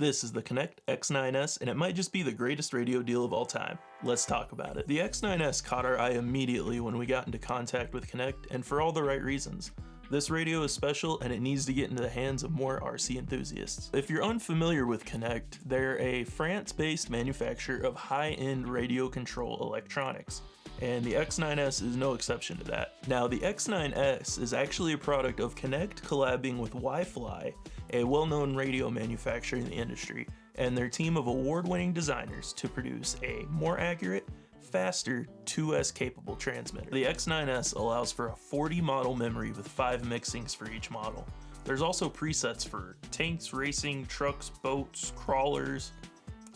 This is the Konect X9S, and it might just be the greatest radio deal of all time. Let's talk about it. The X9S caught our eye immediately when we got into contact with Konect, and for all the right reasons. This radio is special and it needs to get into the hands of more RC enthusiasts. If you're unfamiliar with Konect, they're a France-based manufacturer of high-end radio control electronics, and the X9S is no exception to that. Now, the X9S is actually a product of Konect collabing with Wi-Fi, a well-known radio manufacturer in the industry, and their team of award-winning designers to produce a more accurate, faster 2S capable transmitter. The X9S allows for a 40 model memory with 5 mixings for each model. There's also presets for tanks, racing, trucks, boats, crawlers,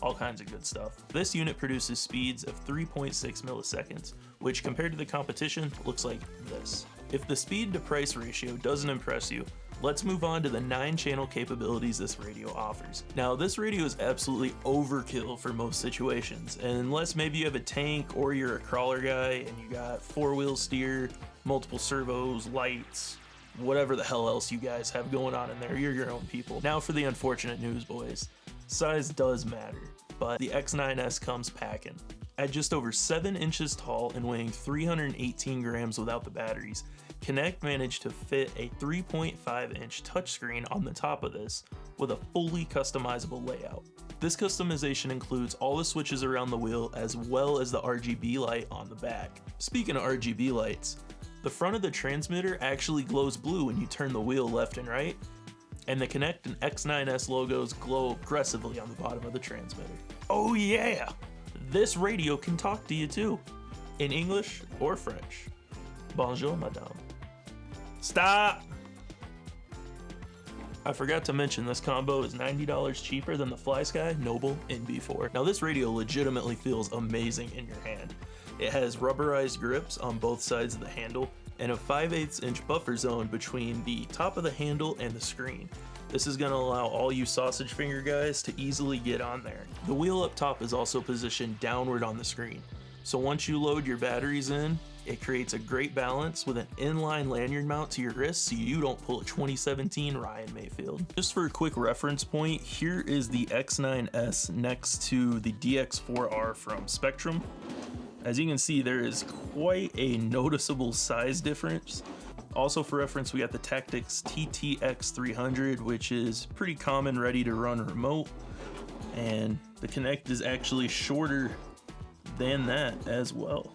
all kinds of good stuff. This unit produces speeds of 3.6 milliseconds, which compared to the competition looks like this. If the speed to price ratio doesn't impress you, let's move on to the 9-channel capabilities this radio offers. Now, this radio is absolutely overkill for most situations, and unless maybe you have a tank or you're a crawler guy and you got 4-wheel steer, multiple servos, lights, whatever the hell else you guys have going on in there, you're your own people. Now for the unfortunate news, boys. Size does matter, but the X9S comes packing. At just over 7 inches tall and weighing 318 grams without the batteries, Konect managed to fit a 3.5-inch touchscreen on the top of this with a fully customizable layout. This customization includes all the switches around the wheel as well as the RGB light on the back. Speaking of RGB lights, the front of the transmitter actually glows blue when you turn the wheel left and right, and the Konect and X9S logos glow aggressively on the bottom of the transmitter. Oh yeah! This radio can talk to you too, in English or French. Bonjour, madame. Stop! I forgot to mention this combo is $90 cheaper than the FlySky Noble NB4. Now this radio legitimately feels amazing in your hand. It has rubberized grips on both sides of the handle and a 5/8 inch buffer zone between the top of the handle and the screen. This is going to allow all you sausage finger guys to easily get on there. The wheel up top is also positioned downward on the screen, so once you load your batteries in, it creates a great balance with an inline lanyard mount to your wrist so you don't pull a 2017 Ryan Mayfield. Just for a quick reference point, here is the X9S next to the DX4R from Spectrum. As you can see, there is quite a noticeable size difference. Also for reference, we got the Tactics TTX300, which is pretty common, ready to run remote. And the Konect is actually shorter than that as well.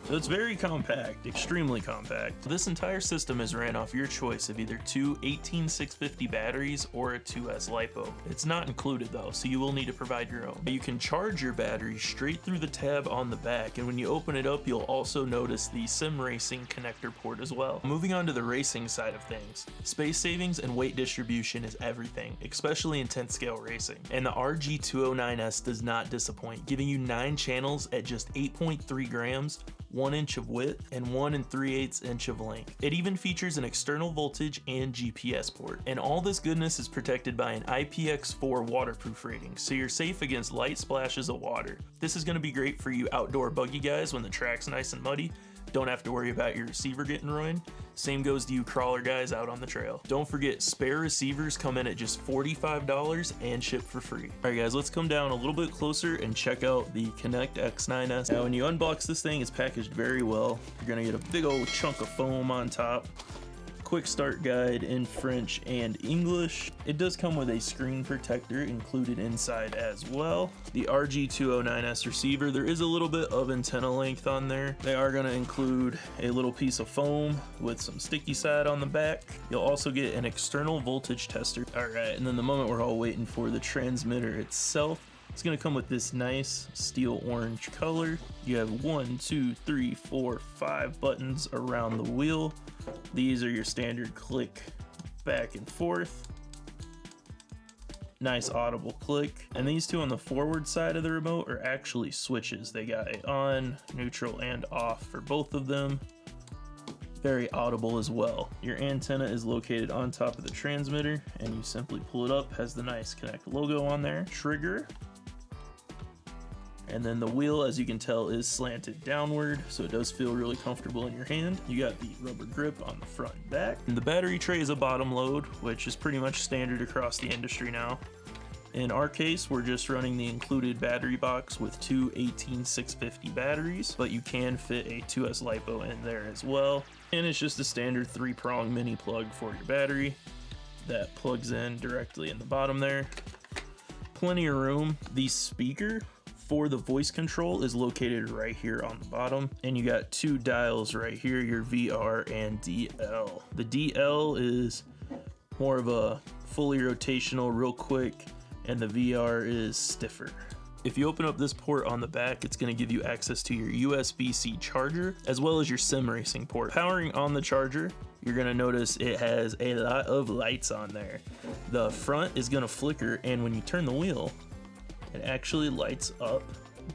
So it's very compact, extremely compact. This entire system is ran off your choice of either two 18650 batteries or a 2S LiPo. It's not included though, so you will need to provide your own. You can charge your battery straight through the tab on the back, and when you open it up, you'll also notice the Sim Racing connector port as well. Moving on to the racing side of things, space savings and weight distribution is everything, especially in 10th scale racing. And the RG209S does not disappoint, giving you 9 channels at just 8.3 grams, 1 inch of width, and 1 3/8 inch of length. It even features an external voltage and GPS port. And all this goodness is protected by an IPX4 waterproof rating, so you're safe against light splashes of water. This is going to be great for you outdoor buggy guys when the track's nice and muddy. Don't have to worry about your receiver getting ruined. Same goes to you crawler guys out on the trail. Don't forget, spare receivers come in at just $45 and ship for free. Alright guys, let's come down a little bit closer and check out the Konect X9S. Now when you unbox this thing, it's packaged very well. You're gonna get a big old chunk of foam on top. Quick start guide in French and English. It does come with a screen protector included inside as well. The RG209S receiver, there is a little bit of antenna length on there. They are going to include a little piece of foam with some sticky side on the back. You'll also get an external voltage tester. Alright, and then the moment we're all waiting for, the transmitter itself. It's going to come with this nice steel orange color. You have 1, 2, 3, 4, 5 buttons around the wheel. These are your standard click back and forth. Nice audible click. And these two on the forward side of the remote are actually switches. They got a on, neutral, and off for both of them. Very audible as well. Your antenna is located on top of the transmitter, and you simply pull it up. Has the nice Konect logo on there. Trigger. And then the wheel, as you can tell, is slanted downward, so it does feel really comfortable in your hand. You got the rubber grip on the front and back. And the battery tray is a bottom load, which is pretty much standard across the industry now. In our case, we're just running the included battery box with two 18650 batteries, but you can fit a 2S LiPo in there as well. And it's just a standard 3-prong mini plug for your battery that plugs in directly in the bottom there. Plenty of room. The speaker for the voice control is located right here on the bottom, and you got two dials right here, your VR and DL. The DL is more of a fully rotational, real quick, and the VR is stiffer. If you open up this port on the back, it's going to give you access to your USB-C charger as well as your sim racing port. Powering on the charger, you're going to notice it has a lot of lights on there. The front is going to flicker, and when you turn the wheel, it actually lights up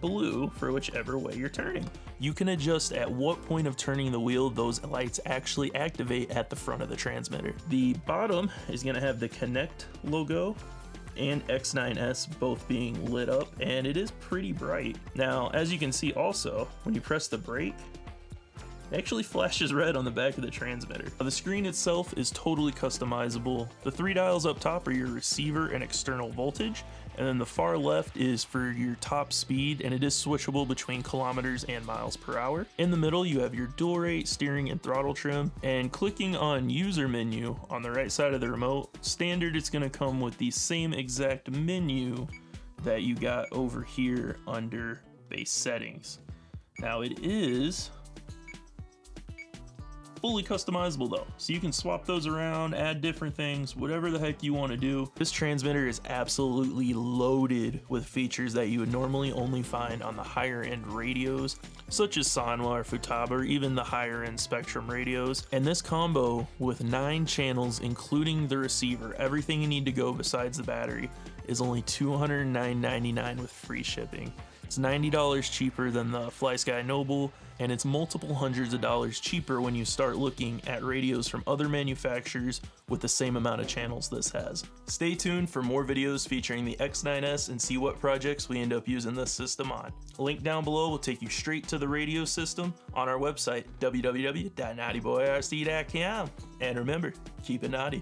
blue for whichever way you're turning. You can adjust at what point of turning the wheel those lights actually activate at the front of the transmitter. The bottom is going to have the Konect logo and X9S both being lit up, and it is pretty bright. Now, as you can see also, when you press the brake, it actually flashes red on the back of the transmitter. The screen itself is totally customizable. The 3 dials up top are your receiver and external voltage, and then the far left is for your top speed, and it is switchable between kilometers and miles per hour. In the middle, you have your dual rate, steering, and throttle trim, and clicking on user menu on the right side of the remote, standard it's going to come with the same exact menu that you got over here under base settings. Now it is fully customizable though, so you can swap those around, add different things, whatever the heck you want to do. This transmitter is absolutely loaded with features that you would normally only find on the higher end radios, such as Sanwa or Futaba, or even the higher end Spectrum radios. And this combo with 9 channels, including the receiver, everything you need to go besides the battery, is only $209.99 with free shipping. It's $90 cheaper than the FlySky Noble, and it's multiple hundreds of dollars cheaper when you start looking at radios from other manufacturers with the same amount of channels this has. Stay tuned for more videos featuring the X9S and see what projects we end up using this system on. A link down below will take you straight to the radio system on our website, www.naughtyboyrc.com. And remember, keep it naughty.